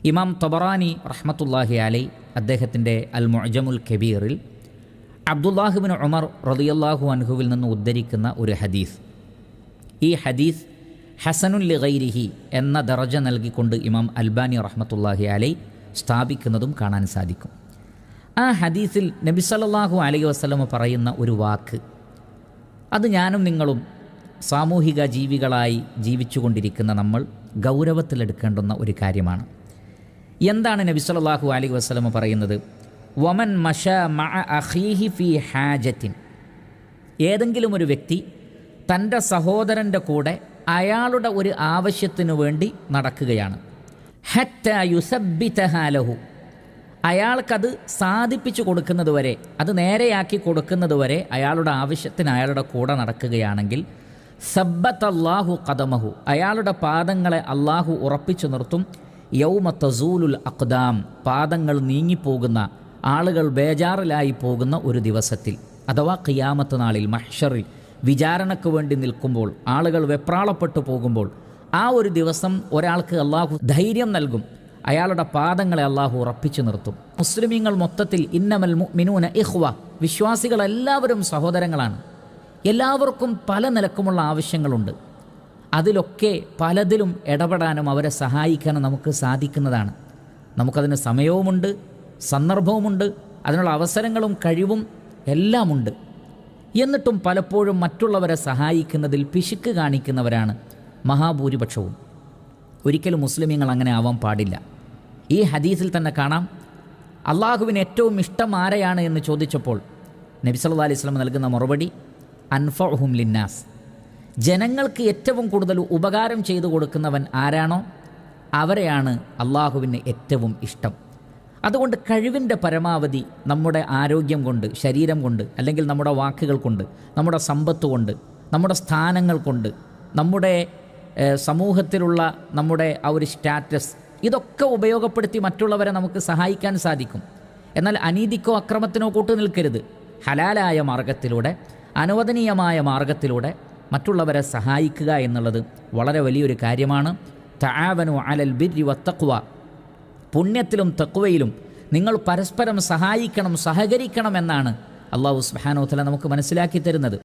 ഇമാം തബറാനി റഹ്മത്തുള്ളാഹി അലൈഹി അദ്ദേഹത്തിൻ്റെ അൽ മുഅ്ജമുൽ കബീറിൽ അബ്ദുല്ലാഹ് ഇബ്നു ഉമർ റളിയല്ലാഹു അൻഹുവിൽ നിന്ന് ഉദ്ധരിക്കുന്ന ഒരു ഹദീസ്, ഈ ഹദീസ് ഹസനുൽ ലിഗൈരിഹി എന്ന ദറജ നൽകിക്കൊണ്ട് ഇമാം അൽബാനി റഹ്മത്തുള്ളാഹി അലൈഹി സ്ഥാപിക്കുന്നതും കാണാൻ സാധിക്കും. ആ ഹദീസിൽ നബി സല്ലല്ലാഹു അലൈഹി വസല്ലമ പറയുന്ന ഒരു വാക്ക്, അത് ഞാനും നിങ്ങളും സാമൂഹിക ജീവികളായി ജീവിച്ചുകൊണ്ടിരിക്കുന്ന നമ്മൾ ഗൗരവത്തിലെടുക്കേണ്ടുന്ന ഒരു കാര്യമാണ്. എന്താണ് നബി സല്ലല്ലാഹു അലൈഹി വസല്ലമ പറയുന്നത്? വമൻ മശ മഅ അഖീഹി ഫീ ഹാജത്തിൻ, ഏതെങ്കിലും ഒരു വ്യക്തി തൻ്റെ സഹോദരൻ്റെ കൂടെ അയാളുടെ ഒരു ആവശ്യത്തിനു വേണ്ടി നടക്കുകയാണ്, ഹത്താ യുസബ്ബിതഹാ ലഹു, അയാൾക്കത് സാധിപ്പിച്ചു കൊടുക്കുന്നത് വരെ, അത് നേരെയാക്കി കൊടുക്കുന്നത് വരെ അയാളുടെ ആവശ്യത്തിന് അയാളുടെ കൂടെ നടക്കുകയാണെങ്കിൽ സബ്ബത്തല്ലാഹു ഖദമഹു, അയാളുടെ പാദങ്ങളെ അള്ളാഹു ഉറപ്പിച്ചു നിർത്തും. യൗമ തസൂലുൽ അഖ്ദാം, പാദങ്ങൾ നീങ്ങിപ്പോകുന്ന, ആളുകൾ ബേജാറിലായി പോകുന്ന ഒരു ദിവസത്തിൽ, അഥവാ ഖിയാമത്ത് നാളിൽ, മഹ്ശറിൽ വിചാരണയ്ക്ക് വേണ്ടി നിൽക്കുമ്പോൾ, ആളുകൾ വെപ്രാളപ്പെട്ടു പോകുമ്പോൾ, ആ ഒരു ദിവസം ഒരാൾക്ക് അള്ളാഹു ധൈര്യം നൽകും, അയാളുടെ പാദങ്ങളെ അള്ളാഹു ഉറപ്പിച്ചു നിർത്തും. മുസ്ലിമീങ്ങൾ മൊത്തത്തിൽ ഇന്നമൽ മുഅ്മിനൂന ഇഖ്വ, വിശ്വാസികളെല്ലാവരും സഹോദരങ്ങളാണ്. എല്ലാവർക്കും പല നിലക്കുമുള്ള ആവശ്യങ്ങളുണ്ട്. അതിലൊക്കെ പലതിലും ഇടപെടാനും അവരെ സഹായിക്കാനും നമുക്ക് സാധിക്കുന്നതാണ്. നമുക്കതിന് സമയവുമുണ്ട്, സന്ദർഭവുമുണ്ട്, അതിനുള്ള അവസരങ്ങളും കഴിവും എല്ലാമുണ്ട്. എന്നിട്ടും പലപ്പോഴും മറ്റുള്ളവരെ സഹായിക്കുന്നതിൽ പിശുക്ക് കാണിക്കുന്നവരാണ് മഹാഭൂരിപക്ഷവും. ഒരിക്കലും മുസ്ലിമീങ്ങൾ അങ്ങനെ ആവാൻ പാടില്ല. ഈ ഹദീസിൽ തന്നെ കാണാം, അള്ളാഹുവിന് ഏറ്റവും ഇഷ്ടം ആരെയാണ് എന്ന് ചോദിച്ചപ്പോൾ നബി സല്ലല്ലാഹു അലൈഹി വസല്ലം നൽകുന്ന മറുപടി അൻഫഉഹും ലിന്നാസ്, ജനങ്ങൾക്ക് ഏറ്റവും കൂടുതൽ ഉപകാരം ചെയ്തു കൊടുക്കുന്നവൻ ആരാണോ അവരെയാണ് അള്ളാഹുവിന് ഏറ്റവും ഇഷ്ടം. അതുകൊണ്ട് കഴിവിൻ്റെ പരമാവധി നമ്മുടെ ആരോഗ്യം കൊണ്ട്, ശരീരം കൊണ്ട്, അല്ലെങ്കിൽ നമ്മുടെ വാക്കുകൾ കൊണ്ട്, നമ്മുടെ സമ്പത്ത് കൊണ്ട്, നമ്മുടെ സ്ഥാനങ്ങൾ കൊണ്ട്, നമ്മുടെ സമൂഹത്തിലുള്ള നമ്മുടെ ആ ഒരു സ്റ്റാറ്റസ്, ഇതൊക്കെ ഉപയോഗപ്പെടുത്തി മറ്റുള്ളവരെ നമുക്ക് സഹായിക്കാൻ സാധിക്കും. എന്നാൽ അനീതിക്കോ അക്രമത്തിനോ കൂട്ടു നിൽക്കരുത്. ഹലാലായ മാർഗത്തിലൂടെ, അനുവദനീയമായ മാർഗത്തിലൂടെ മറ്റുള്ളവരെ സഹായിക്കുക എന്നുള്ളത് വളരെ വലിയൊരു കാര്യമാണ്. തആവനു അലൽ ബിർരി വത്തഖ്വ, പുണ്യത്തിലും തഖ്വയിലും നിങ്ങൾ പരസ്പരം സഹായിക്കണം, സഹകരിക്കണം എന്നാണ് അല്ലാഹു സുബ്ഹാനഹു വ തആല നമുക്ക് മനസ്സിലാക്കി തരുന്നത്.